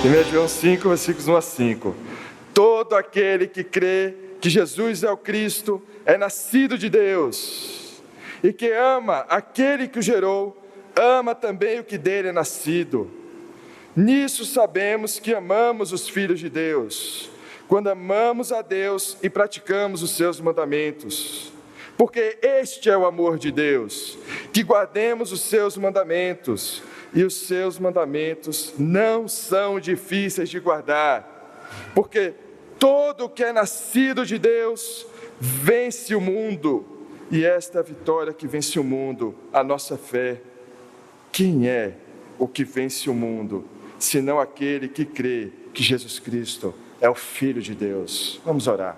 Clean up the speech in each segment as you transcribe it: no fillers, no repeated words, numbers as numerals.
1 João 5, versículos 1 a 5. Todo aquele que crê que Jesus é o Cristo é nascido de Deus, e que ama aquele que o gerou, ama também o que dele é nascido. Nisso sabemos que amamos os filhos de Deus, quando amamos a Deus e praticamos os seus mandamentos. Porque este é o amor de Deus, que guardemos os seus mandamentos, e os seus mandamentos não são difíceis de guardar, porque todo o que é nascido de Deus vence o mundo, e esta é a vitória que vence o mundo, a nossa fé. Quem é o que vence o mundo, senão aquele que crê que Jesus Cristo é o Filho de Deus? Vamos orar.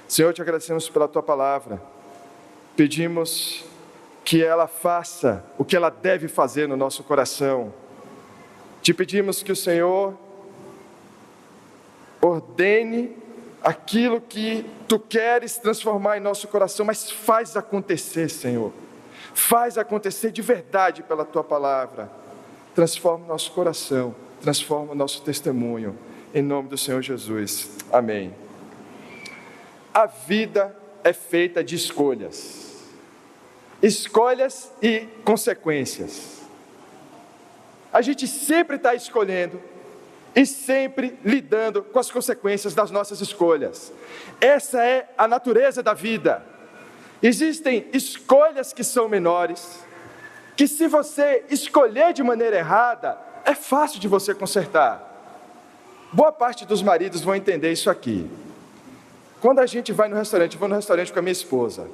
Senhor, te agradecemos pela tua palavra, pedimos que ela faça o que ela deve fazer no nosso coração. Te pedimos que o Senhor ordene aquilo que tu queres transformar em nosso coração, mas faz acontecer, Senhor. Faz acontecer de verdade pela tua palavra. Transforma o nosso coração, transforma o nosso testemunho, em nome do Senhor Jesus. Amém. A vida é feita de escolhas. Escolhas e consequências. A gente sempre está escolhendo e sempre lidando com as consequências das nossas escolhas. Essa é a natureza da vida. Existem escolhas que são menores, que se você escolher de maneira errada, é fácil de você consertar. Boa parte dos maridos vão entender isso aqui. Quando a gente vai no restaurante, eu vou no restaurante com a minha esposa,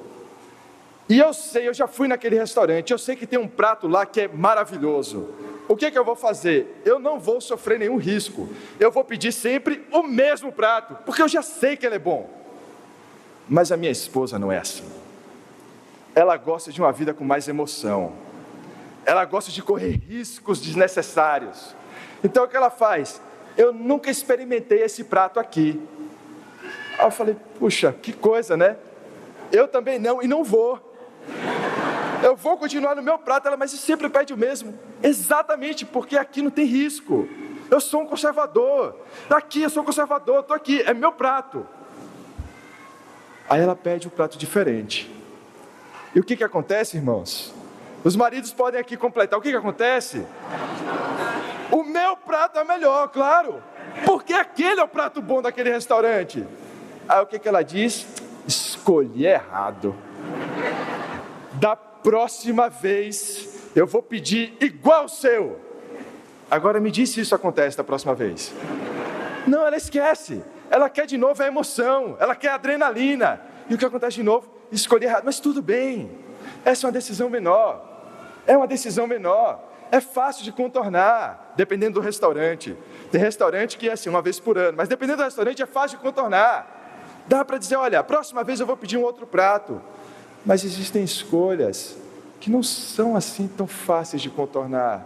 e eu já fui naquele restaurante, eu sei que tem um prato lá que é maravilhoso. O que eu vou fazer? Eu não vou sofrer nenhum risco. Eu vou pedir sempre o mesmo prato, porque eu já sei que ele é bom. Mas a minha esposa não é assim. Ela gosta de uma vida com mais emoção. Ela gosta de correr riscos desnecessários. Então o que ela faz? Eu nunca experimentei esse prato aqui. Aí eu falei, puxa, que coisa, né? Eu também não, e não vou. Eu vou continuar no meu prato. Ela, mas você sempre pede o mesmo. Exatamente, porque aqui não tem risco. Eu sou um conservador. Aqui eu sou conservador, estou aqui, é meu prato. Aí ela pede um prato diferente. E o que acontece, irmãos? Os maridos podem aqui completar. O que acontece? O meu prato é melhor, claro, porque aquele é o prato bom daquele restaurante. Aí o que ela diz? Escolhi errado. Da próxima vez eu vou pedir igual o seu. Agora me diz se isso acontece da próxima vez. Não, ela esquece. Ela quer de novo a emoção, ela quer a adrenalina. E o que acontece de novo? Escolhi errado. Mas tudo bem, essa é uma decisão menor. É uma decisão menor. É fácil de contornar, dependendo do restaurante. Tem restaurante que é assim, uma vez por ano, mas dependendo do restaurante é fácil de contornar. Dá para dizer, olha, a próxima vez eu vou pedir um outro prato. Mas existem escolhas que não são assim tão fáceis de contornar.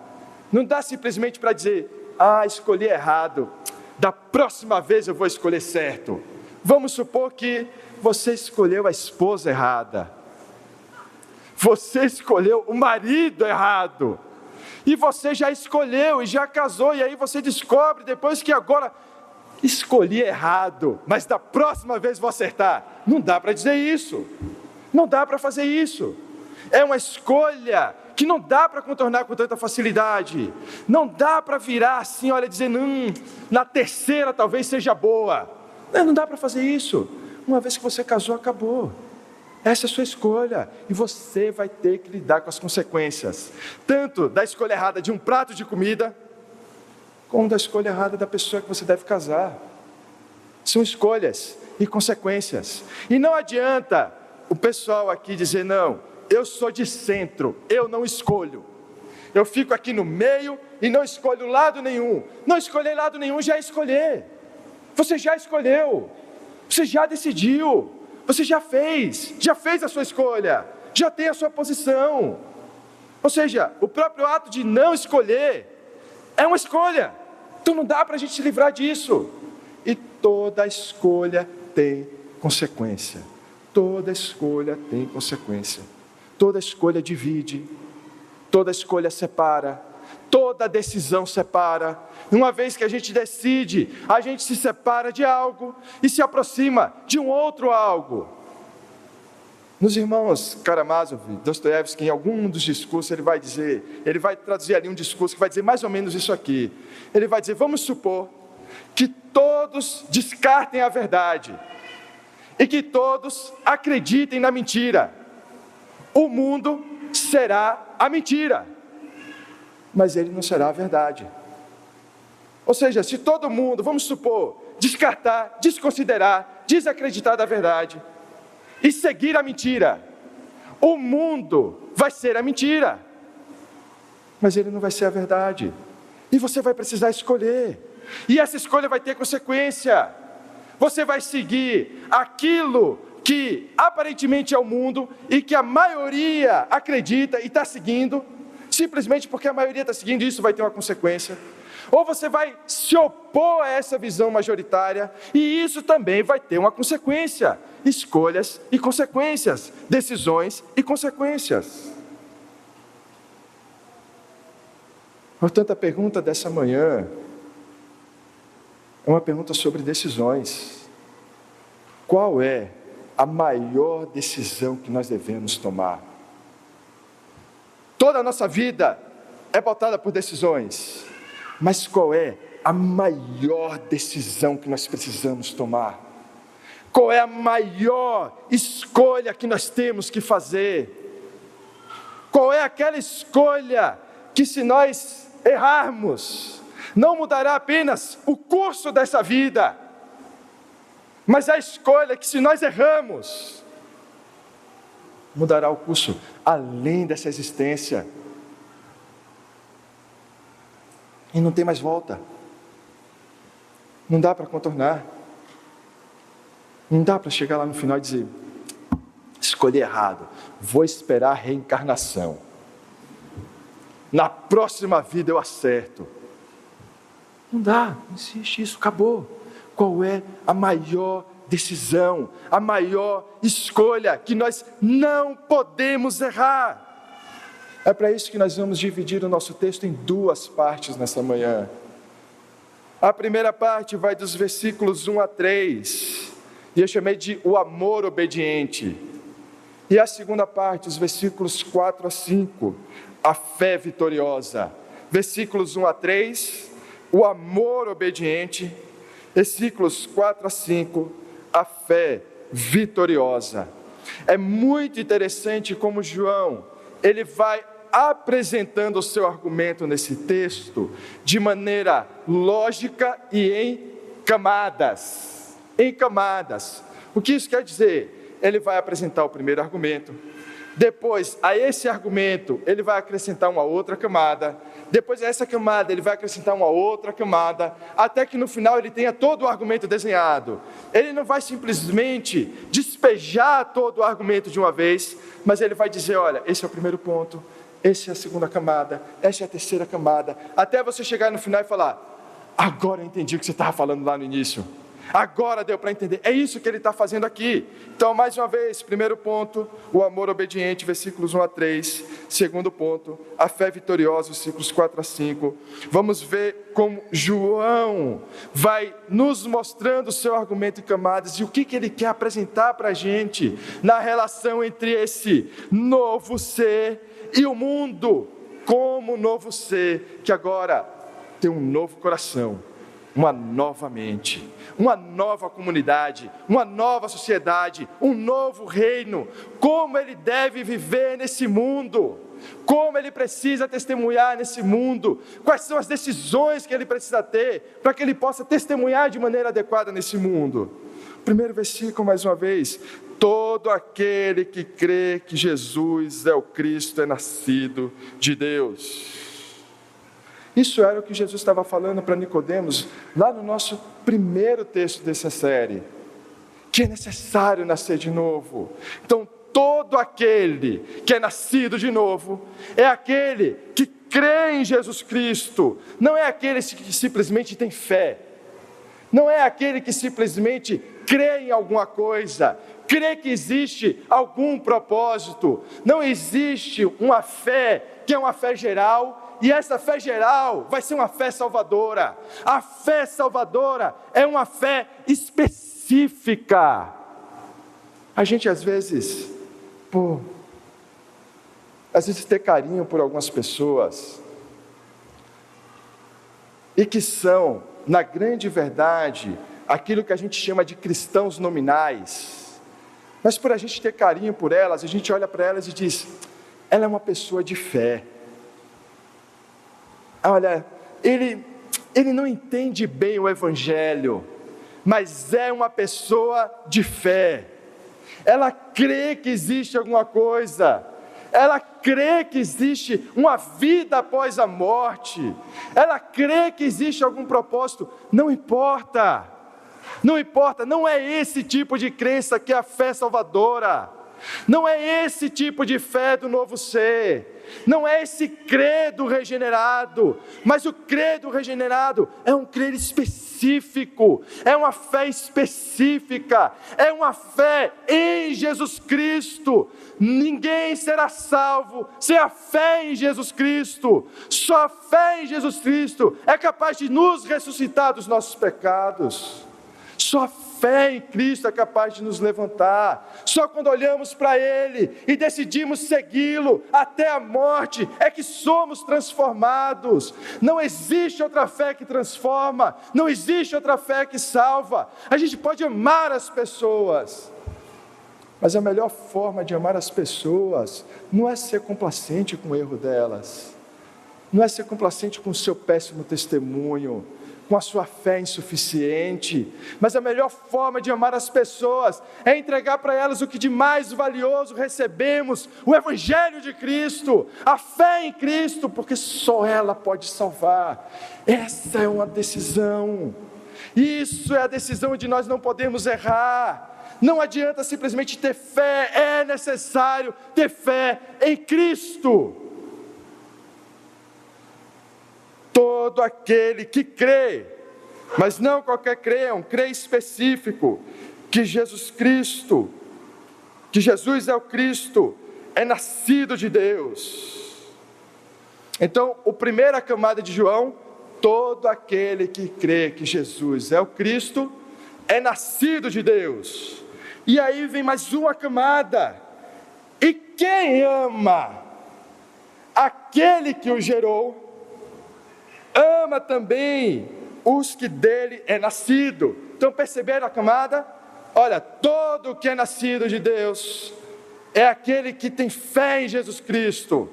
Não dá simplesmente para dizer, escolhi errado, da próxima vez eu vou escolher certo. Vamos supor que você escolheu a esposa errada. Você escolheu o marido errado. E você já escolheu e já casou, e aí você descobre depois que agora escolhi errado, mas da próxima vez vou acertar. Não dá para dizer isso. Não dá para fazer isso. É uma escolha que não dá para contornar com tanta facilidade. Não dá para virar assim, olha, dizer, na terceira talvez seja boa. Não dá para fazer isso. Uma vez que você casou, acabou. Essa é a sua escolha, e você vai ter que lidar com as consequências, tanto da escolha errada de um prato de comida, como da escolha errada da pessoa que você deve casar. São escolhas e consequências. E não adianta o pessoal aqui dizer, não, eu sou de centro, eu não escolho. Eu fico aqui no meio e não escolho lado nenhum. Não escolher lado nenhum já é escolher. Você já escolheu, você já decidiu. Você já fez a sua escolha, já tem a sua posição. Ou seja, o próprio ato de não escolher é uma escolha. Então não dá para a gente se livrar disso. E toda escolha tem consequência. Toda escolha tem consequência. Toda escolha divide. Toda escolha separa. Toda decisão separa. Uma vez que a gente decide, a gente se separa de algo e se aproxima de um outro algo. Nos Irmãos Karamazov, Dostoiévski, em algum dos discursos, ele vai traduzir ali um discurso que vai dizer mais ou menos isso aqui. Ele vai dizer, vamos supor que todos descartem a verdade e que todos acreditem na mentira. O mundo será a mentira, mas ele não será a verdade. Ou seja, se todo mundo, vamos supor, descartar, desconsiderar, desacreditar da verdade e seguir a mentira, o mundo vai ser a mentira, mas ele não vai ser a verdade. E você vai precisar escolher, e essa escolha vai ter consequência. Você vai seguir aquilo que aparentemente é o mundo e que a maioria acredita e está seguindo, simplesmente porque a maioria está seguindo, isso vai ter uma consequência. Ou você vai se opor a essa visão majoritária, e isso também vai ter uma consequência. Escolhas e consequências, decisões e consequências. Portanto, a pergunta dessa manhã é uma pergunta sobre decisões. Qual é a maior decisão que nós devemos tomar? Toda a nossa vida é pautada por decisões, mas qual é a maior decisão que nós precisamos tomar? Qual é a maior escolha que nós temos que fazer? Qual é aquela escolha que, se nós errarmos, não mudará apenas o curso dessa vida, mas a escolha que, se nós erramos, mudará o curso além dessa existência, e não tem mais volta, não dá para contornar, não dá para chegar lá no final e dizer, escolhi errado, vou esperar a reencarnação, na próxima vida eu acerto. Não dá, não existe isso, acabou. Qual é a maior decisão, a maior escolha que nós não podemos errar? É para isso que nós vamos dividir o nosso texto em duas partes nessa manhã. A primeira parte vai dos versículos 1 a 3, e eu chamei de o amor obediente. E a segunda parte, os versículos 4 a 5, a fé vitoriosa. Versículos 1 a 3, o amor obediente. Versículos 4 a 5, a fé vitoriosa. É muito interessante como João, ele vai apresentando o seu argumento nesse texto de maneira lógica e em camadas. Em camadas. O que isso quer dizer? Ele vai apresentar o primeiro argumento. Depois, a esse argumento, ele vai acrescentar uma outra camada. Depois, a essa camada, ele vai acrescentar uma outra camada, até que no final ele tenha todo o argumento desenhado. Ele não vai simplesmente despejar todo o argumento de uma vez, mas ele vai dizer, olha, esse é o primeiro ponto, essa é a segunda camada, essa é a terceira camada, até você chegar no final e falar, agora eu entendi o que você estava falando lá no início. Agora deu para entender, é isso que ele está fazendo aqui. Então, mais uma vez, primeiro ponto, o amor obediente, versículos 1 a 3. Segundo ponto, a fé vitoriosa, versículos 4 a 5. Vamos ver como João vai nos mostrando o seu argumento em camadas e o que ele quer apresentar para a gente na relação entre esse novo ser e o mundo, como novo ser que agora tem um novo coração, uma nova mente, uma nova comunidade, uma nova sociedade, um novo reino. Como ele deve viver nesse mundo, como ele precisa testemunhar nesse mundo, quais são as decisões que ele precisa ter para que ele possa testemunhar de maneira adequada nesse mundo. Primeiro versículo, mais uma vez, todo aquele que crê que Jesus é o Cristo é nascido de Deus. Isso era o que Jesus estava falando para Nicodemos, lá no nosso primeiro texto dessa série, que é necessário nascer de novo. Então, todo aquele que é nascido de novo, é aquele que crê em Jesus Cristo, não é aquele que simplesmente tem fé, não é aquele que simplesmente crê em alguma coisa, crê que existe algum propósito. Não existe uma fé que é uma fé geral, e essa fé geral vai ser uma fé salvadora. A fé salvadora é uma fé específica. A gente às vezes ter carinho por algumas pessoas, e que são, na grande verdade, aquilo que a gente chama de cristãos nominais, mas por a gente ter carinho por elas, a gente olha para elas e diz: ela é uma pessoa de fé. Olha, ele não entende bem o Evangelho, mas é uma pessoa de fé. Ela crê que existe alguma coisa, ela crê que existe uma vida após a morte, ela crê que existe algum propósito. Não importa, não é esse tipo de crença que é a fé salvadora, não é esse tipo de fé do novo ser, não é esse credo regenerado, mas o credo regenerado é um crer específico, é uma fé específica, é uma fé em Jesus Cristo. Ninguém será salvo sem a fé em Jesus Cristo. Só a fé em Jesus Cristo é capaz de nos ressuscitar dos nossos pecados. Só a fé em Cristo é capaz de nos levantar. Só quando olhamos para Ele e decidimos segui-lo até a morte é que somos transformados. Não existe outra fé que transforma, não existe outra fé que salva. A gente pode amar as pessoas, mas a melhor forma de amar as pessoas não é ser complacente com o erro delas, não é ser complacente com o seu péssimo testemunho, com a sua fé insuficiente, mas a melhor forma de amar as pessoas é entregar para elas o que de mais valioso recebemos: o Evangelho de Cristo, a fé em Cristo, porque só ela pode salvar. Essa é uma decisão, isso é a decisão onde nós não podemos errar. Não adianta simplesmente ter fé, é necessário ter fé em Cristo. Todo aquele que crê, mas não qualquer crê, é um crê específico, que Jesus é o Cristo, é nascido de Deus. Então, a primeira camada de João: todo aquele que crê que Jesus é o Cristo, é nascido de Deus. E aí vem mais uma camada: e quem ama aquele que o gerou, ama também os que dele é nascido. Então perceberam a camada? Olha, todo que é nascido de Deus é aquele que tem fé em Jesus Cristo,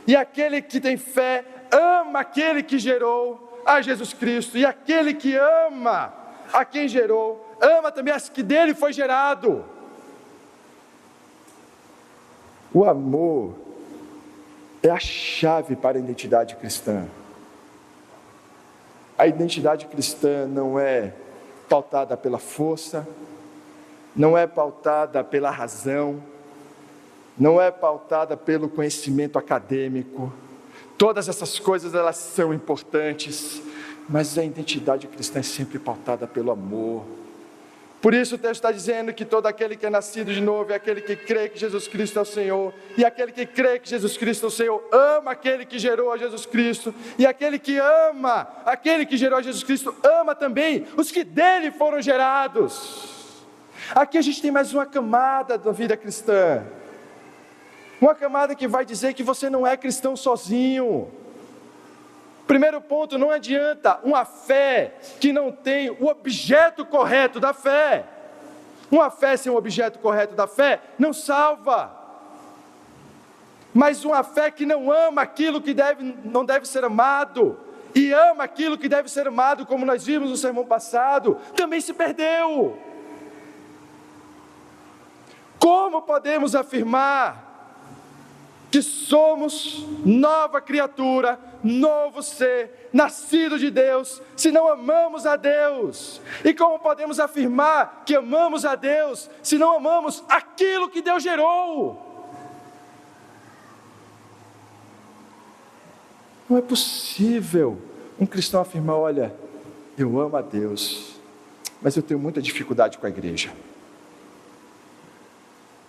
e aquele que tem fé ama aquele que gerou a Jesus Cristo, e aquele que ama a quem gerou, ama também as que dele foi gerado. O amor é a chave para a identidade cristã. A identidade cristã não é pautada pela força, não é pautada pela razão, não é pautada pelo conhecimento acadêmico. Todas essas coisas, elas são importantes, mas a identidade cristã é sempre pautada pelo amor. Por isso o texto está dizendo que todo aquele que é nascido de novo é aquele que crê que Jesus Cristo é o Senhor, e aquele que crê que Jesus Cristo é o Senhor ama aquele que gerou a Jesus Cristo, e aquele que ama aquele que gerou a Jesus Cristo ama também os que dele foram gerados. Aqui a gente tem mais uma camada da vida cristã, uma camada que vai dizer que você não é cristão sozinho. Primeiro ponto: não adianta uma fé que não tem o objeto correto da fé. Uma fé sem o objeto correto da fé não salva. Mas uma fé que não ama aquilo que não deve ser amado, e ama aquilo que deve ser amado, como nós vimos no sermão passado, também se perdeu. Como podemos afirmar que somos nova criatura, novo ser, nascido de Deus, se não amamos a Deus? E como podemos afirmar que amamos a Deus, se não amamos aquilo que Deus gerou? Não é possível um cristão afirmar: olha, eu amo a Deus, mas eu tenho muita dificuldade com a igreja.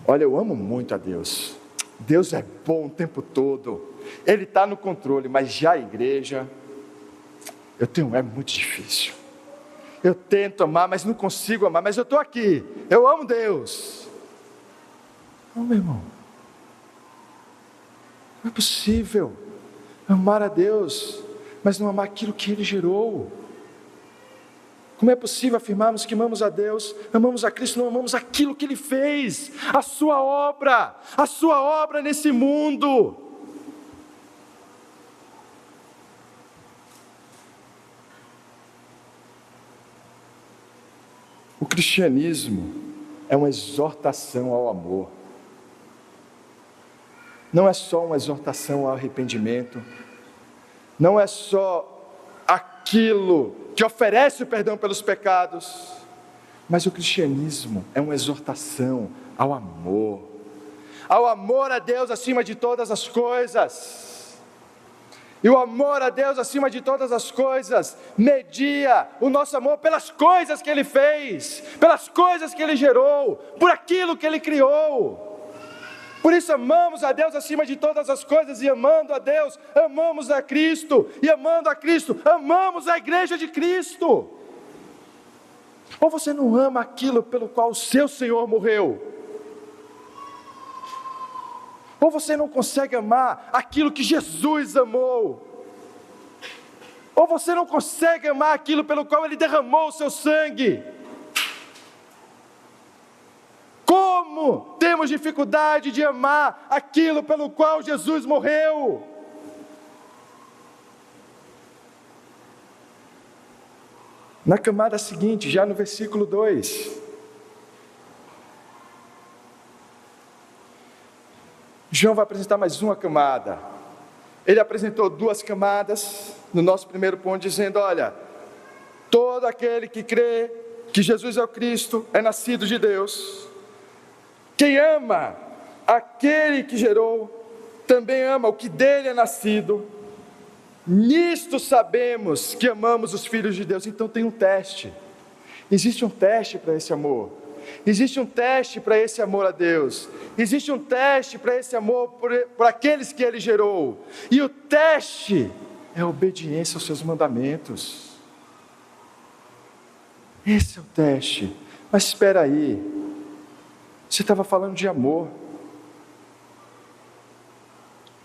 Olha, eu amo muito a Deus, Deus é bom o tempo todo, Ele está no controle, mas já a igreja, é muito difícil. Eu tento amar, mas não consigo amar, mas eu estou aqui, eu amo Deus. Não, meu irmão, não é possível amar a Deus, mas não amar aquilo que Ele gerou. Como é possível afirmarmos que amamos a Deus, amamos a Cristo, não amamos aquilo que Ele fez, a sua obra nesse mundo? O cristianismo é uma exortação ao amor. Não é só uma exortação ao arrependimento, não é só aquilo que oferece o perdão pelos pecados, mas o cristianismo é uma exortação ao amor a Deus acima de todas as coisas. E o amor a Deus acima de todas as coisas media o nosso amor pelas coisas que Ele fez, pelas coisas que Ele gerou, por aquilo que Ele criou. Por isso amamos a Deus acima de todas as coisas, e amando a Deus, amamos a Cristo, e amando a Cristo, amamos a igreja de Cristo. Ou você não ama aquilo pelo qual o seu Senhor morreu? Ou você não consegue amar aquilo que Jesus amou? Ou você não consegue amar aquilo pelo qual Ele derramou o seu sangue? Como temos dificuldade de amar aquilo pelo qual Jesus morreu? Na camada seguinte, já no versículo 2, João vai apresentar mais uma camada. Ele apresentou 2 camadas no nosso primeiro ponto, dizendo: olha, todo aquele que crê que Jesus é o Cristo é nascido de Deus. Quem ama aquele que gerou, também ama o que dele é nascido. Nisto sabemos que amamos os filhos de Deus. Então tem um teste. Existe um teste para esse amor. Existe um teste para esse amor a Deus. Existe um teste para esse amor por aqueles que Ele gerou. E o teste é a obediência aos seus mandamentos. Esse é o teste. Mas espera aí, você estava falando de amor.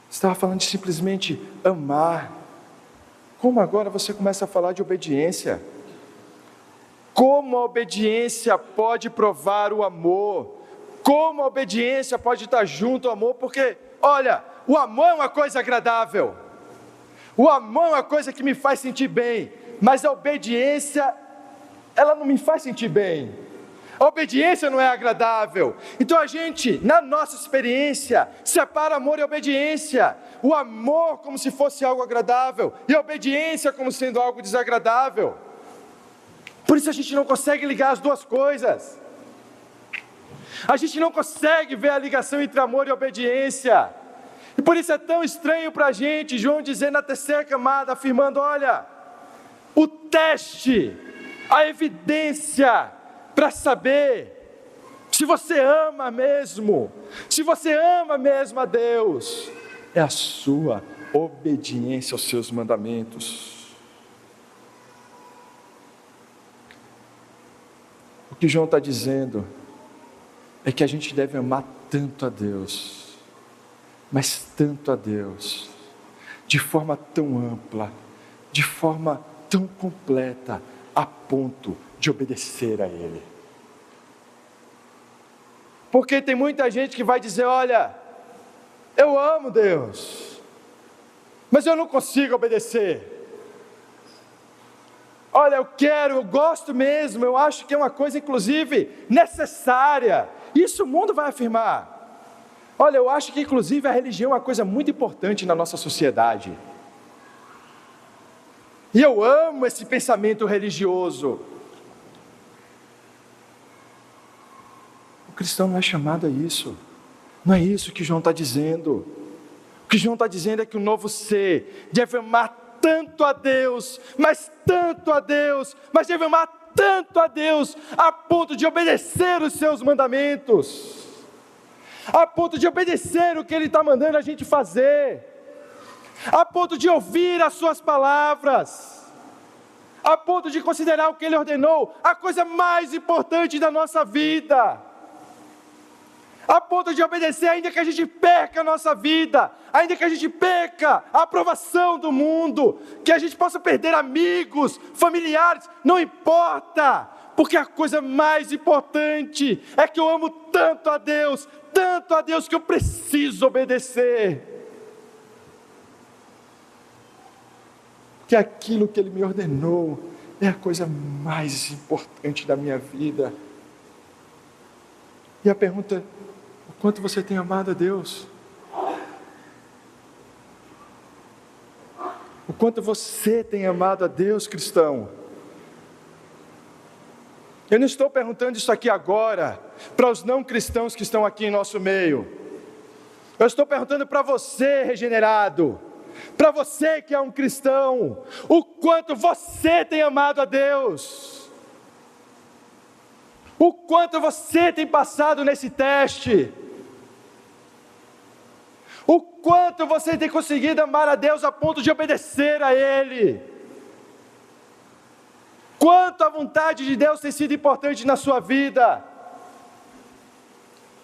Você estava falando de simplesmente amar. Como agora você começa a falar de obediência? Como a obediência pode provar o amor? Como a obediência pode estar junto ao amor? Porque, olha, o amor é uma coisa agradável. O amor é uma coisa que me faz sentir bem. Mas a obediência, ela não me faz sentir bem. A obediência não é agradável. Então a gente, na nossa experiência, separa amor e obediência. O amor como se fosse algo agradável, e a obediência como sendo algo desagradável. Por isso a gente não consegue ligar as duas coisas. A gente não consegue ver a ligação entre amor e obediência. E por isso é tão estranho para a gente, João dizer na terceira camada, afirmando: olha, o teste, a evidência para saber se você ama mesmo, a Deus, é a sua obediência aos seus mandamentos. O que João está dizendo é que a gente deve amar tanto a Deus, mas tanto a Deus, de forma tão ampla, de forma tão completa, a ponto de obedecer a Ele. Porque tem muita gente que vai dizer: olha, eu amo Deus, mas eu não consigo obedecer. Olha, eu gosto mesmo, eu acho que é uma coisa inclusive necessária. Isso o mundo vai afirmar. Olha, eu acho que inclusive a religião é uma coisa muito importante na nossa sociedade. E eu amo esse pensamento religioso. O cristão não é chamado a isso. Não é isso que João está dizendo. O que João está dizendo é que o novo ser deve amar tanto a Deus, mas tanto a Deus, mas deve amar tanto a Deus, a ponto de obedecer os seus mandamentos, a ponto de obedecer o que Ele está mandando a gente fazer, a ponto de ouvir as suas palavras, a ponto de considerar o que Ele ordenou a coisa mais importante da nossa vida, a ponto de obedecer ainda que a gente perca a nossa vida, ainda que a gente perca a aprovação do mundo, que a gente possa perder amigos, familiares, não importa, porque a coisa mais importante é que eu amo tanto a Deus que eu preciso obedecer, que aquilo que Ele me ordenou é a coisa mais importante da minha vida. E a pergunta é: o quanto você tem amado a Deus? O quanto você tem amado a Deus, cristão? Eu não estou perguntando isso aqui agora para os não cristãos que estão aqui em nosso meio. Eu estou perguntando para você, regenerado, para você que é um cristão, o quanto você tem amado a Deus, o quanto você tem passado nesse teste, o quanto você tem conseguido amar a Deus a ponto de obedecer a Ele, quanto a vontade de Deus tem sido importante na sua vida,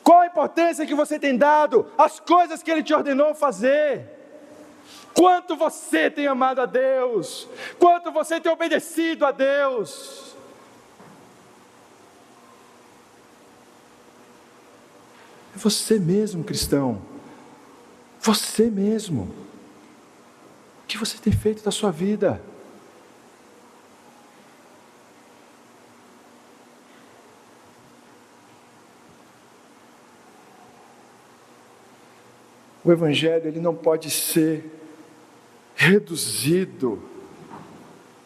qual a importância que você tem dado às coisas que Ele te ordenou fazer, quanto você tem amado a Deus, quanto você tem obedecido a Deus. É você mesmo, cristão, você mesmo. O que você tem feito da sua vida? O Evangelho, ele não pode ser reduzido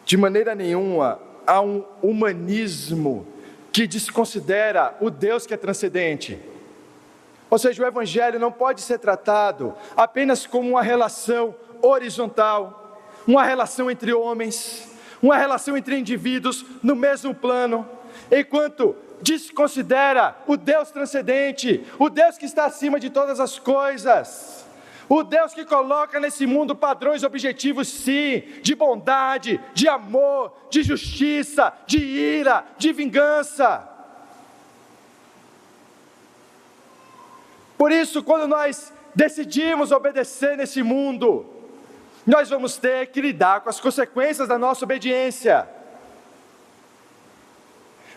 de maneira nenhuma a um humanismo que desconsidera o Deus que é transcendente. Ou seja, o Evangelho não pode ser tratado apenas como uma relação horizontal, uma relação entre homens, uma relação entre indivíduos no mesmo plano, enquanto desconsidera o Deus transcendente, o Deus que está acima de todas as coisas, o Deus que coloca nesse mundo padrões objetivos, sim, de bondade, de amor, de justiça, de ira, de vingança. Por isso, quando nós decidimos obedecer nesse mundo, nós vamos ter que lidar com as consequências da nossa obediência.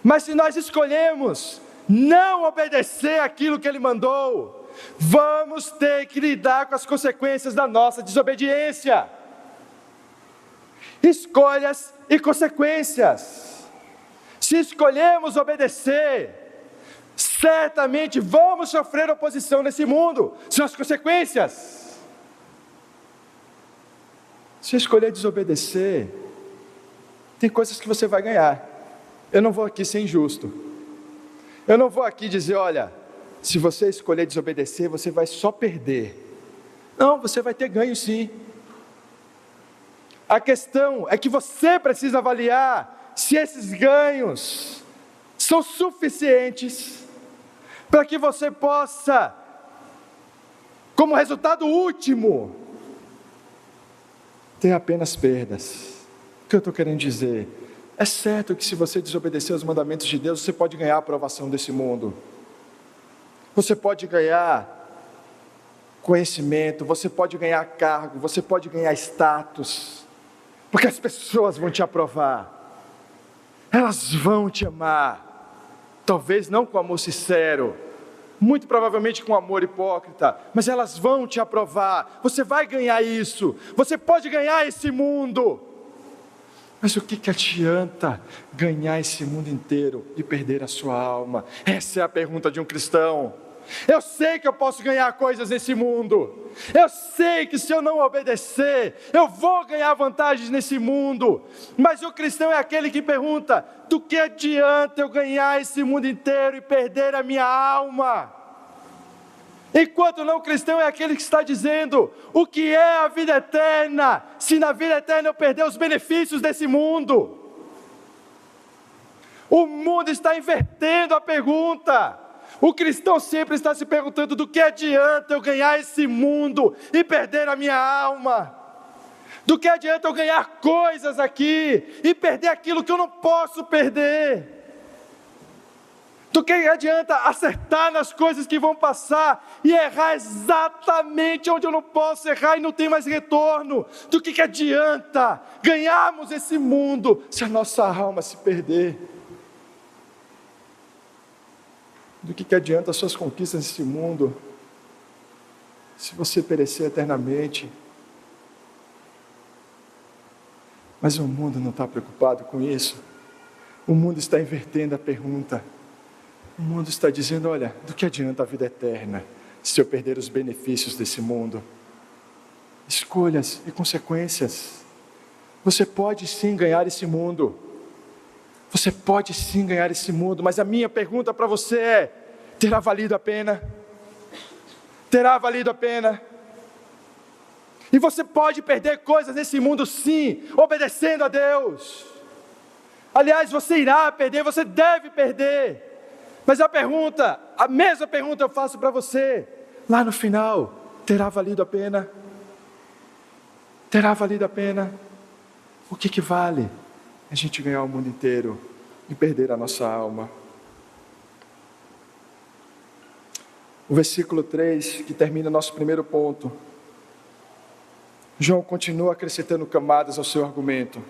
Mas se nós escolhemos não obedecer aquilo que Ele mandou, vamos ter que lidar com as consequências da nossa desobediência. Escolhas e consequências. Se escolhemos obedecer, certamente vamos sofrer oposição nesse mundo. São as consequências. Se escolher desobedecer, tem coisas que você vai ganhar. Eu não vou aqui ser injusto. Eu não vou aqui dizer, olha, se você escolher desobedecer, você vai só perder. Não, você vai ter ganho sim. A questão é que você precisa avaliar se esses ganhos são suficientes para que você possa, como resultado último, ter apenas perdas. O que eu estou querendo dizer? É certo que se você desobedecer aos mandamentos de Deus, você pode ganhar a aprovação desse mundo. Você pode ganhar conhecimento, você pode ganhar cargo, você pode ganhar status, porque as pessoas vão te aprovar, elas vão te amar, talvez não com amor sincero, muito provavelmente com amor hipócrita, mas elas vão te aprovar, você vai ganhar isso, você pode ganhar esse mundo. Mas o que adianta ganhar esse mundo inteiro e perder a sua alma? Essa é a pergunta de um cristão. Eu sei que eu posso ganhar coisas nesse mundo, eu sei que se eu não obedecer, eu vou ganhar vantagens nesse mundo, mas o cristão é aquele que pergunta, do que adianta eu ganhar esse mundo inteiro e perder a minha alma? Enquanto o não cristão é aquele que está dizendo, o que é a vida eterna, se na vida eterna eu perder os benefícios desse mundo? O mundo está invertendo a pergunta. O cristão sempre está se perguntando: do que adianta eu ganhar esse mundo e perder a minha alma? Do que adianta eu ganhar coisas aqui e perder aquilo que eu não posso perder? Do que adianta acertar nas coisas que vão passar e errar exatamente onde eu não posso errar e não tem mais retorno? Do que adianta ganharmos esse mundo se a nossa alma se perder? Do que adianta as suas conquistas nesse mundo se você perecer eternamente? Mas o mundo não está preocupado com isso. O mundo está invertendo a pergunta. O mundo está dizendo: olha, do que adianta a vida eterna se eu perder os benefícios desse mundo? Escolhas e consequências. Você pode sim ganhar esse mundo. Você pode sim ganhar esse mundo, mas a minha pergunta para você é: terá valido a pena? Terá valido a pena? E você pode perder coisas nesse mundo sim, obedecendo a Deus. Aliás, você irá perder, você deve perder. Mas a mesma pergunta eu faço para você, lá no final: terá valido a pena? Terá valido a pena? O que vale a gente ganhar o mundo inteiro e perder a nossa alma? O versículo 3, que termina nosso primeiro ponto, João continua acrescentando camadas ao seu argumento.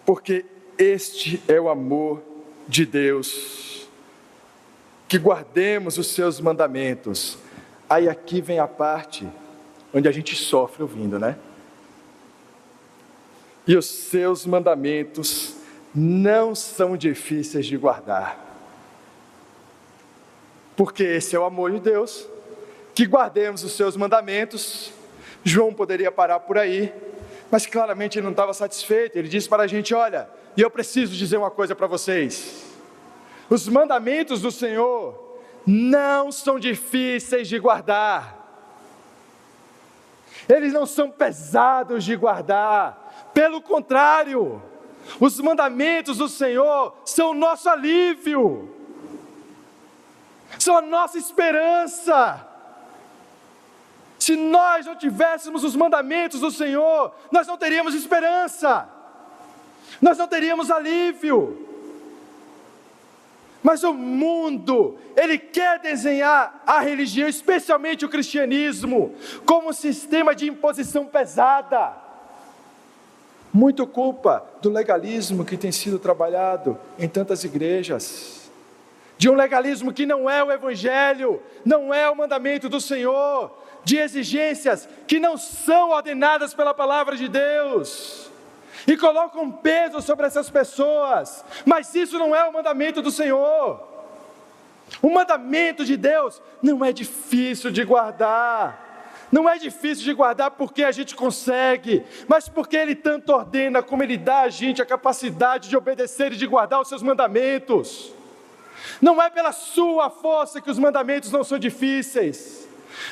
Porque este é o amor de Deus, que guardemos os seus mandamentos. Aí aqui vem a parte onde a gente sofre ouvindo, né? E os seus mandamentos não são difíceis de guardar. Porque esse é o amor de Deus, que guardemos os seus mandamentos. João poderia parar por aí, mas claramente ele não estava satisfeito. Ele disse para a gente: olha, e eu preciso dizer uma coisa para vocês: os mandamentos do Senhor não são difíceis de guardar. Eles não são pesados de guardar. Pelo contrário, os mandamentos do Senhor são o nosso alívio, são a nossa esperança. Se nós não tivéssemos os mandamentos do Senhor, nós não teríamos esperança, nós não teríamos alívio. Mas o mundo, ele quer desenhar a religião, especialmente o cristianismo, como um sistema de imposição pesada. Muito culpa do legalismo que tem sido trabalhado em tantas igrejas, de um legalismo que não é o evangelho, não é o mandamento do Senhor, de exigências que não são ordenadas pela palavra de Deus, e colocam peso sobre essas pessoas. Mas isso não é o mandamento do Senhor. O mandamento de Deus não é difícil de guardar. Não é difícil de guardar porque a gente consegue, mas porque Ele tanto ordena, como Ele dá a gente a capacidade de obedecer e de guardar os seus mandamentos. Não é pela sua força que os mandamentos não são difíceis.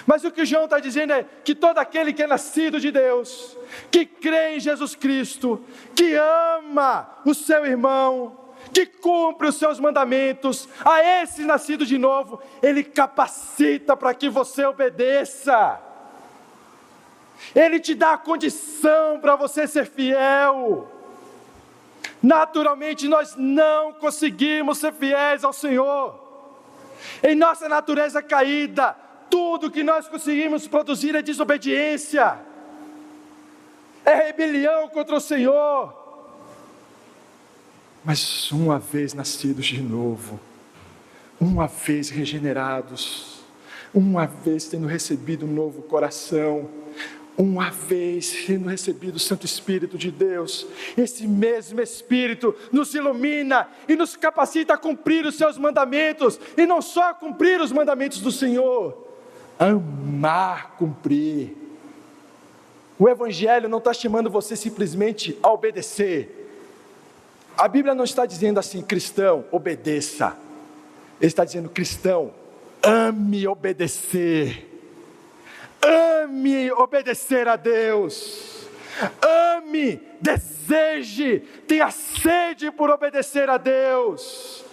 Mas o que João está dizendo é que todo aquele que é nascido de Deus, que crê em Jesus Cristo, que ama o seu irmão, que cumpre os seus mandamentos, a esse nascido de novo, Ele capacita para que você obedeça. Ele te dá a condição para você ser fiel. Naturalmente nós não conseguimos ser fiéis ao Senhor. Em nossa natureza caída, tudo que nós conseguimos produzir é desobediência, é rebelião contra o Senhor. Mas uma vez nascidos de novo, uma vez regenerados, uma vez tendo recebido um novo coração, uma vez tendo recebido o Santo Espírito de Deus, esse mesmo Espírito nos ilumina e nos capacita a cumprir os seus mandamentos, e não só a cumprir os mandamentos do Senhor, amar cumprir. O Evangelho não está chamando você simplesmente a obedecer. A Bíblia não está dizendo assim: cristão, obedeça. Ele está dizendo: cristão, ame obedecer. Ame obedecer a Deus. Ame, deseje, tenha sede por obedecer a Deus.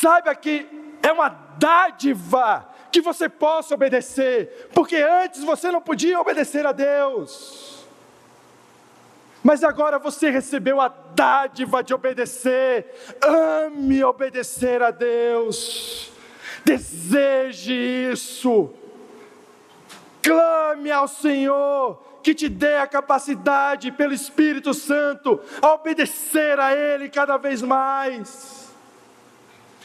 Saiba que é uma dádiva que você possa obedecer, porque antes você não podia obedecer a Deus. Mas agora você recebeu a dádiva de obedecer. Ame obedecer a Deus. Deseje isso. Clame ao Senhor que te dê a capacidade pelo Espírito Santo a obedecer a Ele cada vez mais.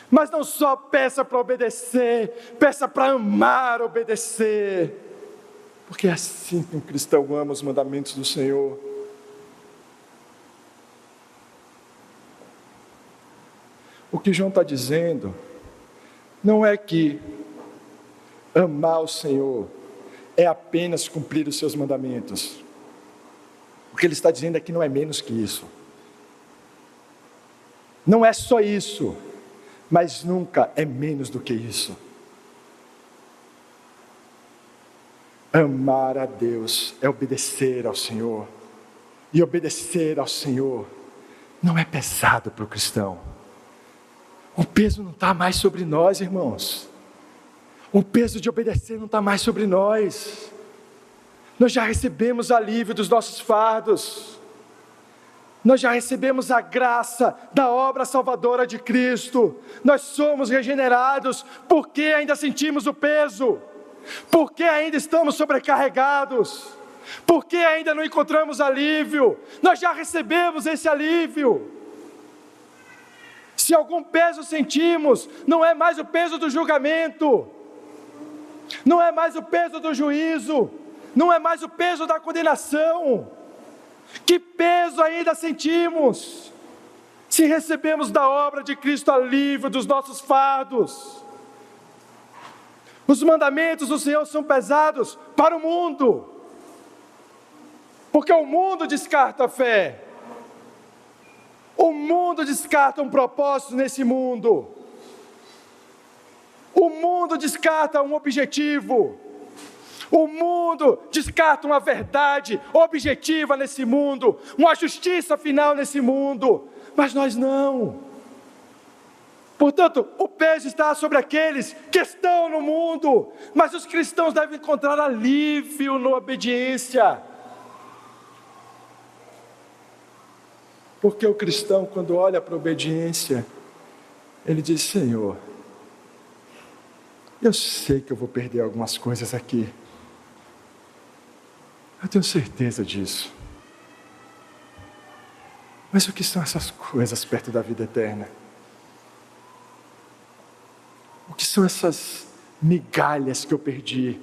Mas não só peça para obedecer, peça para amar obedecer. Porque é assim que um cristão ama os mandamentos do Senhor. O que João está dizendo não é que amar o Senhor é apenas cumprir os seus mandamentos. O que ele está dizendo é que não é menos que isso. Não é só isso, mas nunca é menos do que isso. Amar a Deus é obedecer ao Senhor. E obedecer ao Senhor não é pesado para o cristão. O peso não está mais sobre nós, irmãos. O peso de obedecer não está mais sobre nós. Nós já recebemos alívio dos nossos fardos. Nós já recebemos a graça da obra salvadora de Cristo. Nós somos regenerados. Por que ainda sentimos o peso? Por que ainda estamos sobrecarregados? Por que ainda não encontramos alívio? Nós já recebemos esse alívio. Se algum peso sentimos, não é mais o peso do julgamento, não é mais o peso do juízo, não é mais o peso da condenação. Que peso ainda sentimos, se recebemos da obra de Cristo alívio dos nossos fardos? Os mandamentos do Senhor são pesados para o mundo, porque o mundo descarta a fé. O mundo descarta um propósito nesse mundo. O mundo descarta um objetivo. O mundo descarta uma verdade objetiva nesse mundo, uma justiça final nesse mundo. Mas nós não. Portanto, o peso está sobre aqueles que estão no mundo, mas os cristãos devem encontrar alívio na obediência. Porque o cristão, quando olha para a obediência, ele diz: Senhor, eu sei que eu vou perder algumas coisas aqui. Eu tenho certeza disso. Mas o que são essas coisas perto da vida eterna? O que são essas migalhas que eu perdi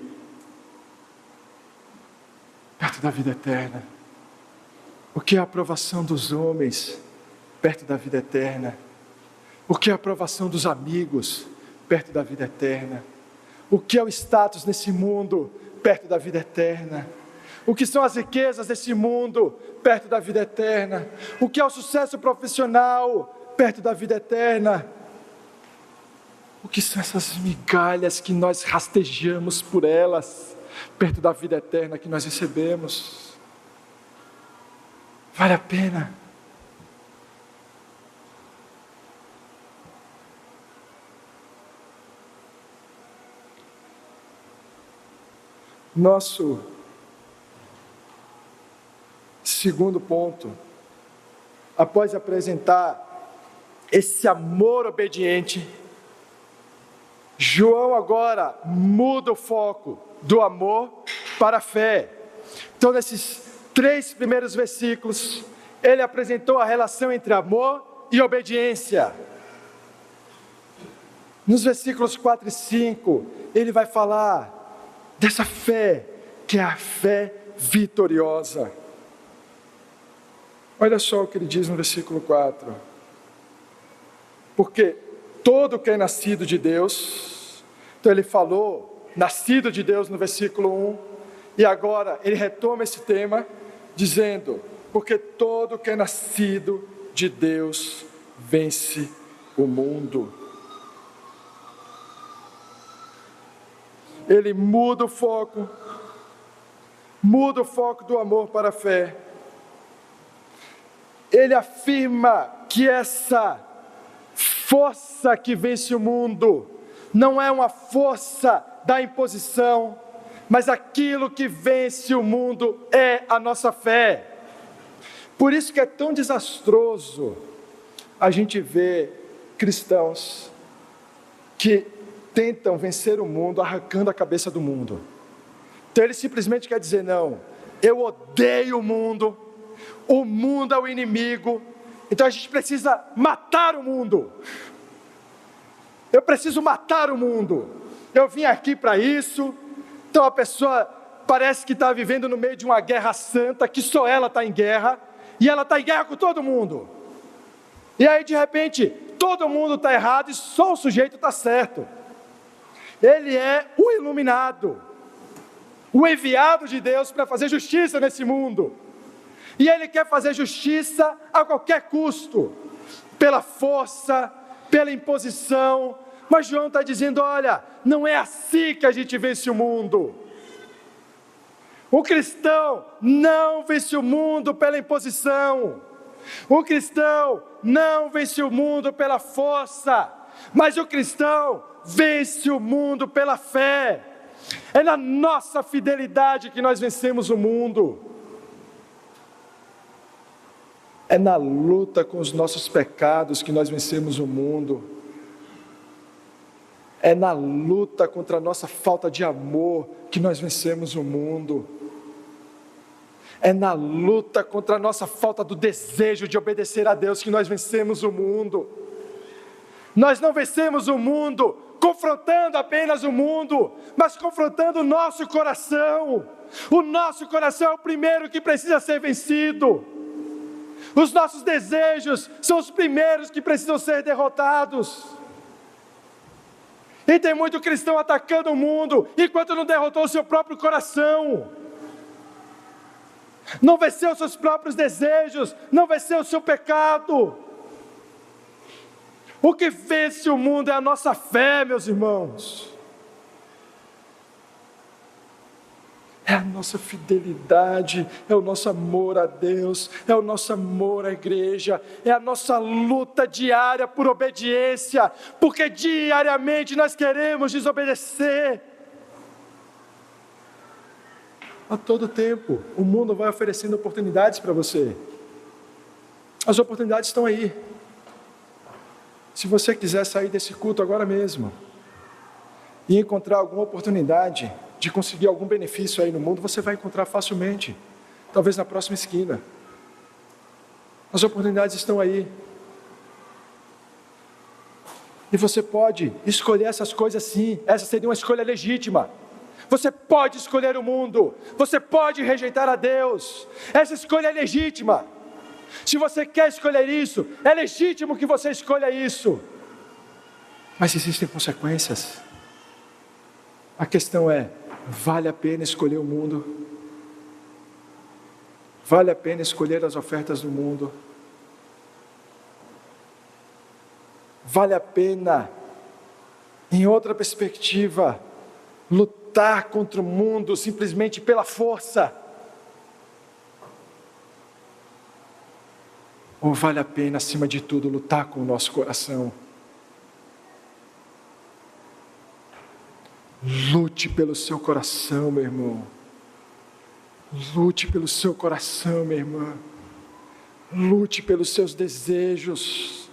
perto da vida eterna? O que é a aprovação dos homens perto da vida eterna? O que é a aprovação dos amigos perto da vida eterna? O que é o status nesse mundo perto da vida eterna? O que são as riquezas desse mundo perto da vida eterna? O que é o sucesso profissional perto da vida eterna? O que são essas migalhas que nós rastejamos por elas perto da vida eterna que nós recebemos? Vale a pena? Nosso segundo ponto, após apresentar esse amor obediente, João agora muda o foco do amor para a fé. Então, nesses 3 primeiros versículos, ele apresentou a relação entre amor e obediência. Nos versículos 4 e 5, ele vai falar dessa fé, que é a fé vitoriosa. Olha só o que ele diz no versículo 4. Porque todo que é nascido de Deus, então ele falou, nascido de Deus no versículo 1, e agora ele retoma esse tema, dizendo, porque todo que é nascido de Deus vence o mundo. Ele muda o foco do amor para a fé. Ele afirma que essa força que vence o mundo não é uma força da imposição, mas aquilo que vence o mundo é a nossa fé. Por isso que é tão desastroso a gente ver cristãos que tentam vencer o mundo arrancando a cabeça do mundo. Então ele simplesmente quer dizer, não, eu odeio o mundo é o inimigo, então a gente precisa matar o mundo. Eu preciso matar o mundo, eu vim aqui para isso. Então a pessoa parece que está vivendo no meio de uma guerra santa, que só ela está em guerra, e ela está em guerra com todo mundo. E aí de repente, todo mundo está errado e só o sujeito está certo. Ele é o iluminado, o enviado de Deus para fazer justiça nesse mundo. E ele quer fazer justiça a qualquer custo, pela força, pela imposição. Mas João está dizendo, olha, não é assim que a gente vence o mundo. O cristão não vence o mundo pela imposição. O cristão não vence o mundo pela força, mas o cristão vence o mundo pela fé. É na nossa fidelidade que nós vencemos o mundo. É na luta com os nossos pecados que nós vencemos o mundo. É na luta contra a nossa falta de amor que nós vencemos o mundo. É na luta contra a nossa falta do desejo de obedecer a Deus que nós vencemos o mundo. Nós não vencemos o mundo confrontando apenas o mundo, mas confrontando o nosso coração. O nosso coração é o primeiro que precisa ser vencido. Os nossos desejos são os primeiros que precisam ser derrotados. E tem muito cristão atacando o mundo, enquanto não derrotou o seu próprio coração. Não venceu os seus próprios desejos, não venceu o seu pecado. O que vence o mundo é a nossa fé, meus irmãos. É a nossa fidelidade, é o nosso amor a Deus, é o nosso amor à igreja, é a nossa luta diária por obediência, porque diariamente nós queremos desobedecer. A todo tempo, o mundo vai oferecendo oportunidades para você. As oportunidades estão aí. Se você quiser sair desse culto agora mesmo e encontrar alguma oportunidade de conseguir algum benefício aí no mundo, você vai encontrar facilmente, talvez na próxima esquina. As oportunidades estão aí. E você pode escolher essas coisas sim, essa seria uma escolha legítima. Você pode escolher o mundo, você pode rejeitar a Deus, essa escolha é legítima. Se você quer escolher isso, é legítimo que você escolha isso. Mas existem consequências. A questão é, vale a pena escolher o mundo? Vale a pena escolher as ofertas do mundo? Vale a pena, em outra perspectiva, lutar contra o mundo simplesmente pela força? Ou vale a pena, acima de tudo, lutar com o nosso coração? Lute pelo seu coração, meu irmão. Lute pelo seu coração, minha irmã. Lute pelos seus desejos.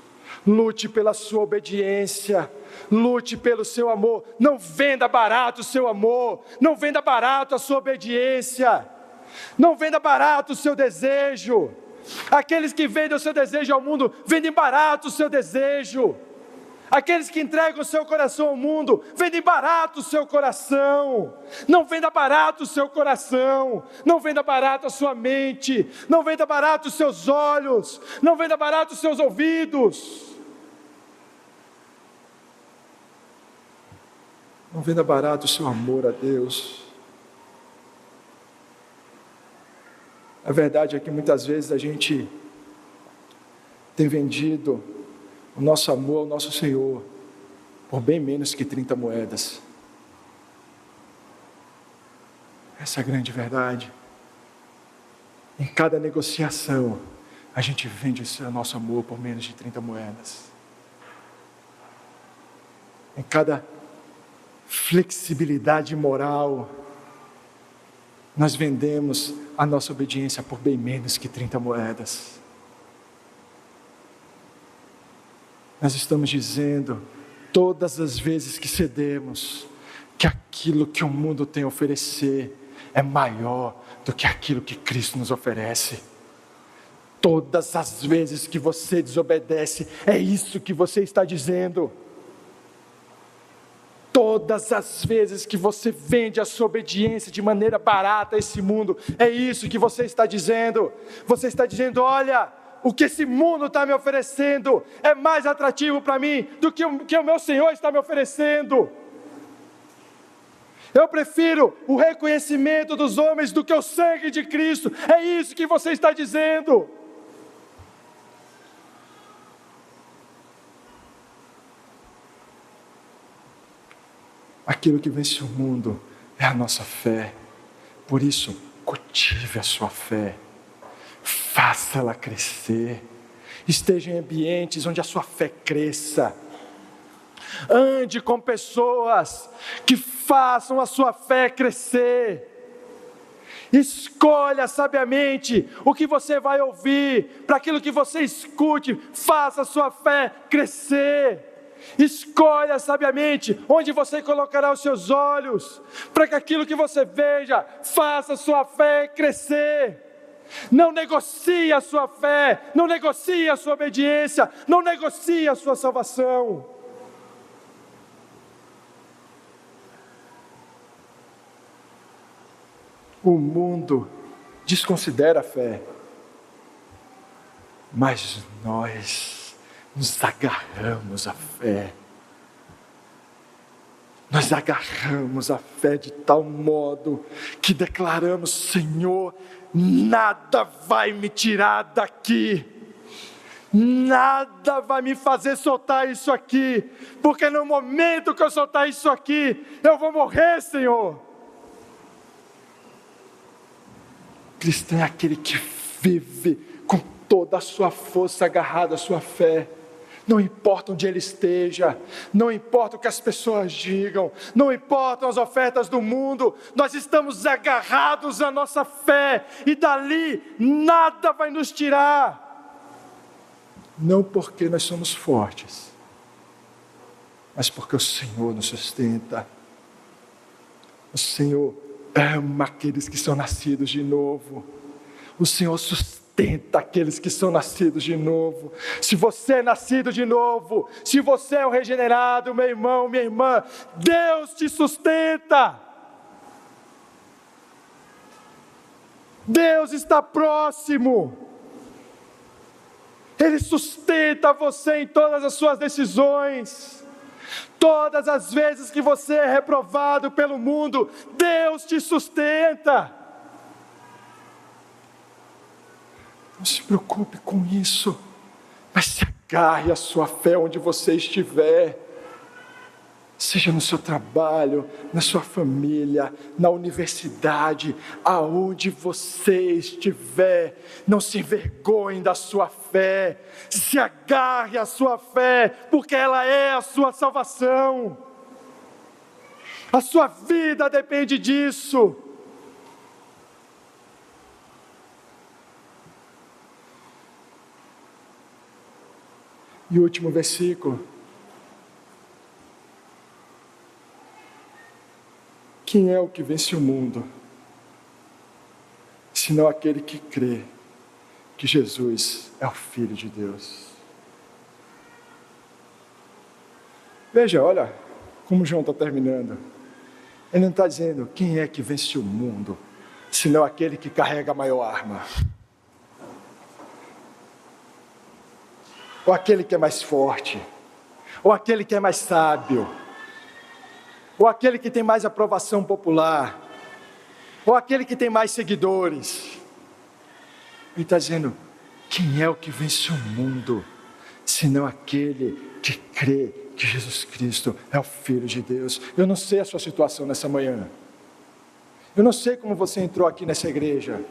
Lute pela sua obediência. Lute pelo seu amor. Não venda barato o seu amor. Não venda barato a sua obediência. Não venda barato o seu desejo. Aqueles que vendem o seu desejo ao mundo, vendem barato o seu desejo. Aqueles que entregam o seu coração ao mundo, vendem barato o seu coração. Não venda barato o seu coração. Não venda barato a sua mente. Não venda barato os seus olhos. Não venda barato os seus ouvidos. Não venda barato o seu amor a Deus. A verdade é que muitas vezes a gente tem vendido o nosso amor ao nosso Senhor por bem menos que 30 moedas. Essa é a grande verdade. Em cada negociação, a gente vende o nosso amor por menos de 30 moedas. em cada flexibilidade moral, nós vendemos a nossa obediência por bem menos que 30 moedas. Nós estamos dizendo, todas as vezes que cedemos, que aquilo que o mundo tem a oferecer é maior do que aquilo que Cristo nos oferece. Todas as vezes que você desobedece, é isso que você está dizendo. Todas as vezes que você vende a sua obediência de maneira barata a esse mundo, é isso que você está dizendo. Você está dizendo, olha, o que esse mundo está me oferecendo é mais atrativo para mim do que o meu Senhor está me oferecendo. Eu prefiro o reconhecimento dos homens do que o sangue de Cristo. É isso que você está dizendo. Aquilo que vence o mundo é a nossa fé. Por isso, cultive a sua fé. Faça-la crescer. Esteja em ambientes onde a sua fé cresça. Ande com pessoas que façam a sua fé crescer. Escolha sabiamente o que você vai ouvir, para aquilo que você escute, faça a sua fé crescer. Escolha sabiamente onde você colocará os seus olhos, para que aquilo que você veja, faça a sua fé crescer. Não negocie a sua fé, não negocie a sua obediência, não negocie a sua salvação. O mundo desconsidera a fé, mas nós nos agarramos à fé. Nós agarramos a fé de tal modo que declaramos, Senhor, nada vai me tirar daqui. Nada vai me fazer soltar isso aqui, porque no momento que eu soltar isso aqui, eu vou morrer, Senhor. Cristão é aquele que vive com toda a sua força agarrado à sua fé. Não importa onde ele esteja, não importa o que as pessoas digam, não importam as ofertas do mundo, nós estamos agarrados à nossa fé, e dali nada vai nos tirar. Não porque nós somos fortes, mas porque o Senhor nos sustenta. O Senhor ama aqueles que são nascidos de novo. O Senhor sustenta aqueles que são nascidos de novo. Se você é nascido de novo, se você é o regenerado, meu irmão, minha irmã, Deus te sustenta. Deus está próximo. Ele sustenta você em todas as suas decisões. Todas as vezes que você é reprovado pelo mundo, Deus te sustenta. Não se preocupe com isso, mas se agarre à sua fé onde você estiver. Seja no seu trabalho, na sua família, na universidade, aonde você estiver, não se envergonhe da sua fé, se agarre à sua fé, porque ela é a sua salvação. A sua vida depende disso. E o último versículo. Quem é o que vence o mundo, senão aquele que crê que Jesus é o Filho de Deus? Veja, olha como João está terminando. Ele não está dizendo quem é que vence o mundo, senão aquele que carrega a maior arma, ou aquele que é mais forte, ou aquele que é mais sábio, ou aquele que tem mais aprovação popular, ou aquele que tem mais seguidores. Ele está dizendo, quem é o que vence o mundo, senão aquele que crê que Jesus Cristo é o Filho de Deus? Eu não sei a sua situação nessa manhã, eu não sei como você entrou aqui nessa igreja,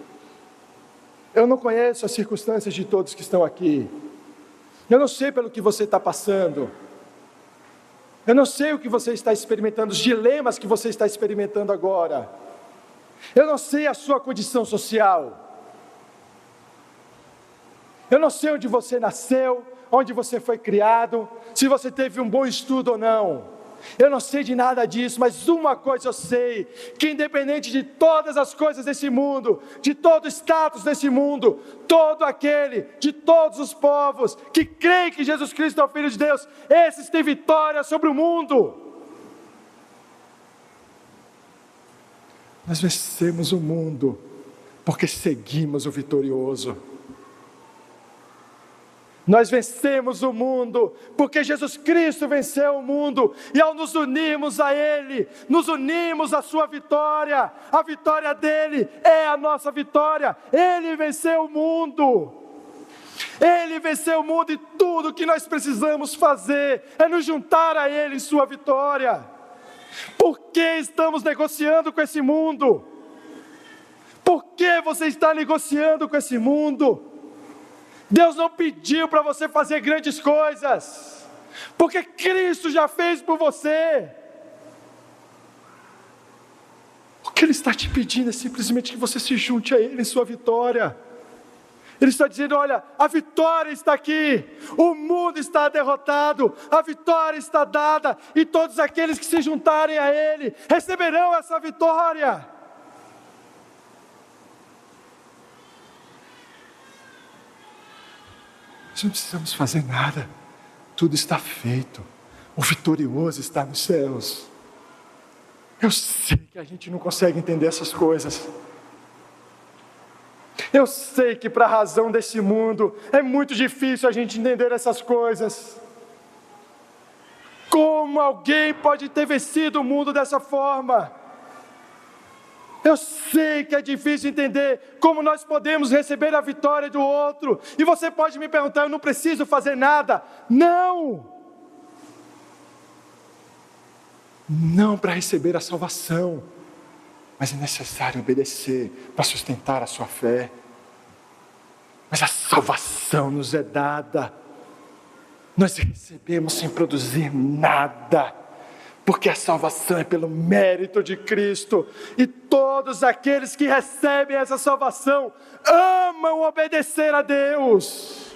eu não conheço as circunstâncias de todos que estão aqui, eu não sei pelo que você está passando, Eu não sei o que você está experimentando, os dilemas que você está experimentando agora. Eu não sei a sua condição social. Eu não sei onde você nasceu, onde você foi criado, se você teve um bom estudo ou não. Eu não sei de nada disso, mas uma coisa eu sei, que independente de todas as coisas desse mundo, de todo o status desse mundo, todo aquele, de todos os povos, que creem que Jesus Cristo é o Filho de Deus, esses têm vitória sobre o mundo. Nós vencemos o mundo, porque seguimos o vitorioso. Nós vencemos o mundo, porque Jesus Cristo venceu o mundo, e ao nos unirmos a Ele, nos unimos à sua vitória, a vitória dEle é a nossa vitória. Ele venceu o mundo, Ele venceu o mundo, e tudo que nós precisamos fazer é nos juntar a Ele em sua vitória. Por que estamos negociando com esse mundo? Por que você está negociando com esse mundo? Deus não pediu para você fazer grandes coisas, porque Cristo já fez por você. O que Ele está te pedindo é simplesmente que você se junte a Ele em sua vitória. Ele está dizendo: olha, a vitória está aqui, o mundo está derrotado, a vitória está dada, e todos aqueles que se juntarem a Ele receberão essa vitória. Nós não precisamos fazer nada, tudo está feito, o vitorioso está nos céus. Eu sei que a gente não consegue entender essas coisas. Eu sei que para a razão desse mundo é muito difícil a gente entender essas coisas. Como alguém pode ter vencido o mundo dessa forma? Eu sei que é difícil entender como nós podemos receber a vitória do outro. E você pode me perguntar: eu não preciso fazer nada. Não! Não para receber a salvação, mas é necessário obedecer para sustentar a sua fé. Mas a salvação nos é dada. Nós recebemos sem produzir nada, porque a salvação é pelo mérito de Cristo, e todos aqueles que recebem essa salvação amam obedecer a Deus,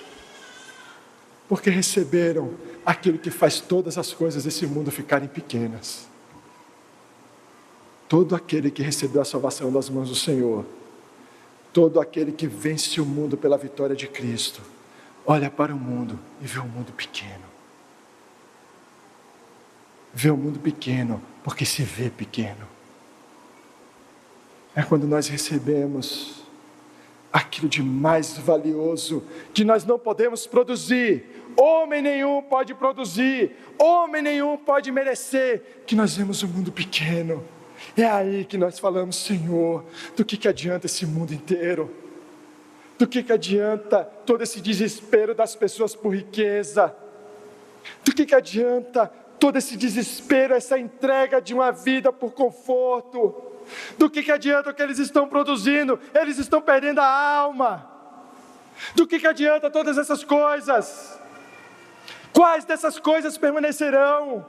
porque receberam aquilo que faz todas as coisas desse mundo ficarem pequenas. Todo aquele que recebeu a salvação das mãos do Senhor, todo aquele que vence o mundo pela vitória de Cristo, olha para o mundo e vê o mundo pequeno. Vê o mundo pequeno, porque se vê pequeno. É quando nós recebemos aquilo de mais valioso, que nós não podemos produzir, homem nenhum pode produzir, homem nenhum pode merecer, que nós vemos o mundo pequeno. É aí que nós falamos: Senhor, do que adianta esse mundo inteiro? Do que adianta todo esse desespero das pessoas por riqueza? Do que adianta todo esse desespero, essa entrega de uma vida por conforto? Do que adianta o que eles estão produzindo? Eles estão perdendo a alma. Do que adianta todas essas coisas? Quais dessas coisas permanecerão?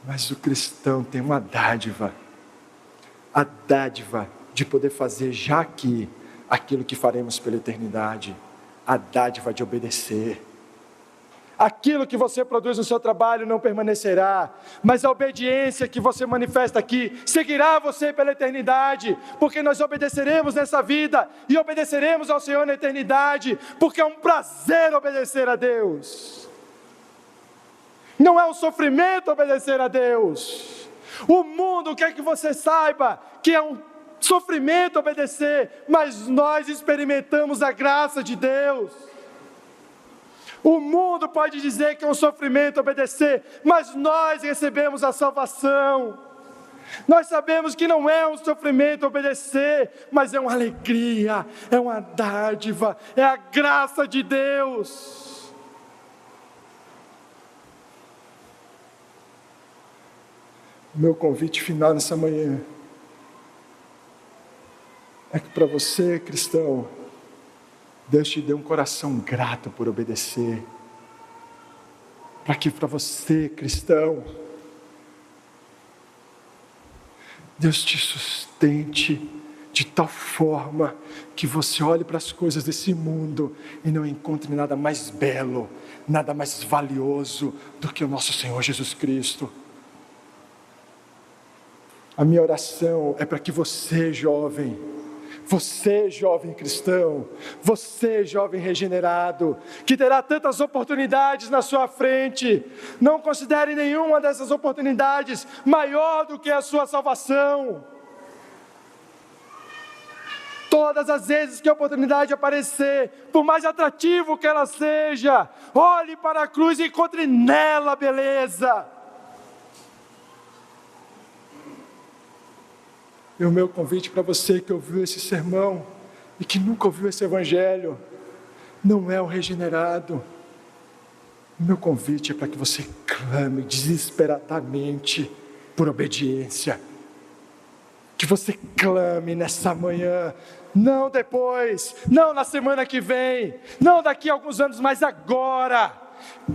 Mas o cristão tem uma dádiva, a dádiva de poder fazer já aqui aquilo que faremos pela eternidade, a dádiva de obedecer. Aquilo que você produz no seu trabalho não permanecerá, mas a obediência que você manifesta aqui seguirá você pela eternidade, porque nós obedeceremos nessa vida e obedeceremos ao Senhor na eternidade, porque é um prazer obedecer a Deus. Não é um sofrimento obedecer a Deus. O mundo quer que você saiba que é um sofrimento obedecer, mas nós experimentamos a graça de Deus. O mundo pode dizer que é um sofrimento obedecer, mas nós recebemos a salvação. Nós sabemos que não é um sofrimento obedecer, mas é uma alegria, é uma dádiva, é a graça de Deus. O meu convite final nessa manhã é que para você, cristão, Deus te deu um coração grato por obedecer. para que para você, cristão, Deus te sustente de tal forma que você olhe para as coisas desse mundo e não encontre nada mais belo, nada mais valioso do que o nosso Senhor Jesus Cristo. A minha oração é para que você, jovem cristão, você, jovem regenerado, que terá tantas oportunidades na sua frente, não considere nenhuma dessas oportunidades maior do que a sua salvação. Todas as vezes que a oportunidade aparecer, por mais atrativo que ela seja, olhe para a cruz e encontre nela beleza. E o meu convite para você que ouviu esse sermão e que nunca ouviu esse evangelho, não é o regenerado. O meu convite é para que você clame desesperadamente por obediência. Que você clame nessa manhã, não depois, não na semana que vem, não daqui a alguns anos, mas agora.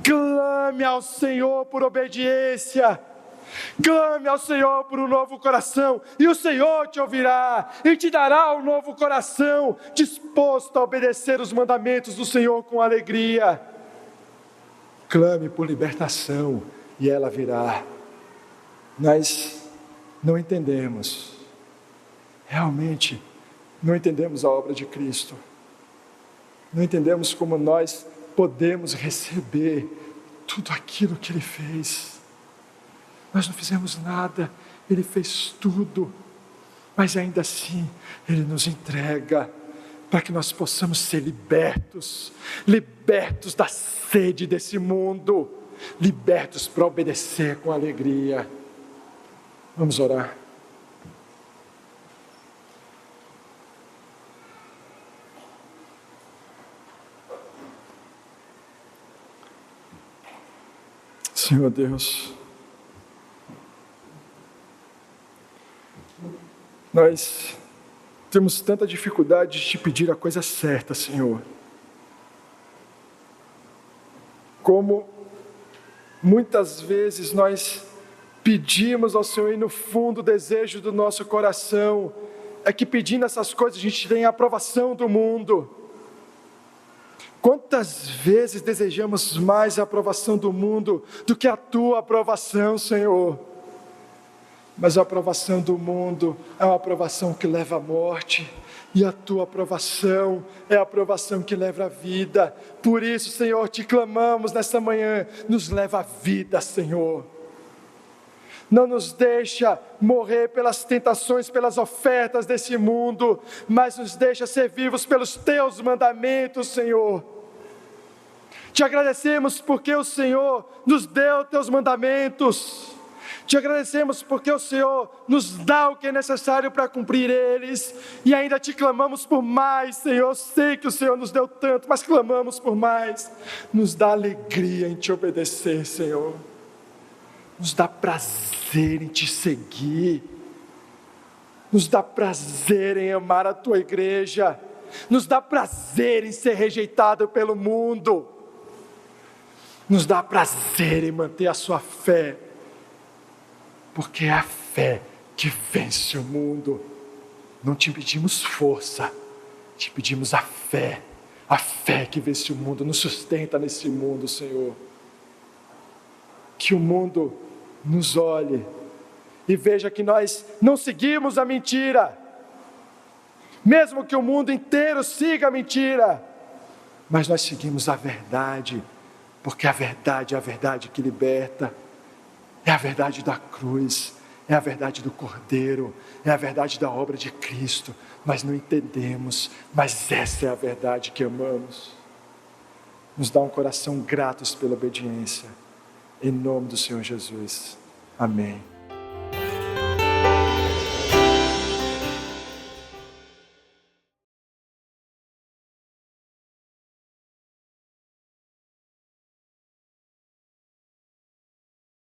Clame ao Senhor por obediência. Clame ao Senhor por um novo coração, e o Senhor te ouvirá, e te dará um novo coração, disposto a obedecer os mandamentos do Senhor com alegria. Clame por libertação, e ela virá. Nós não entendemos, realmente, não entendemos a obra de Cristo, não entendemos como nós podemos receber tudo aquilo que Ele fez. Nós não fizemos nada, Ele fez tudo, mas ainda assim, Ele nos entrega, para que nós possamos ser libertos da sede desse mundo, libertos para obedecer com alegria. Vamos orar. Senhor Deus, nós temos tanta dificuldade de te pedir a coisa certa, Senhor. Como muitas vezes nós pedimos ao Senhor e no fundo o desejo do nosso coração é que pedindo essas coisas a gente tenha a aprovação do mundo. Quantas vezes desejamos mais a aprovação do mundo do que a Tua aprovação, Senhor? Mas a aprovação do mundo é uma aprovação que leva à morte, e a Tua aprovação é a aprovação que leva à vida. Por isso, Senhor, te clamamos nesta manhã, nos leva à vida, Senhor. Não nos deixa morrer pelas tentações, pelas ofertas desse mundo, mas nos deixa ser vivos pelos Teus mandamentos, Senhor. Te agradecemos porque o Senhor nos deu Teus mandamentos. Te agradecemos porque o Senhor nos dá o que é necessário para cumprir eles, e ainda te clamamos por mais, Senhor. Eu sei que o Senhor nos deu tanto, mas clamamos por mais. Nos dá alegria em te obedecer, Senhor. Nos dá prazer em te seguir. Nos dá prazer em amar a tua igreja. Nos dá prazer em ser rejeitado pelo mundo. Nos dá prazer em manter a sua fé. Porque é a fé que vence o mundo. Não te pedimos força, te pedimos a fé que vence o mundo, nos sustenta nesse mundo, Senhor. Que o mundo nos olhe e veja que nós não seguimos a mentira, mesmo que o mundo inteiro siga a mentira, mas nós seguimos a verdade, porque a verdade é a verdade que liberta. É a verdade da cruz, é a verdade do Cordeiro, é a verdade da obra de Cristo. Nós não entendemos, mas essa é a verdade que amamos. Nos dá um coração gratos pela obediência. Em nome do Senhor Jesus. Amém.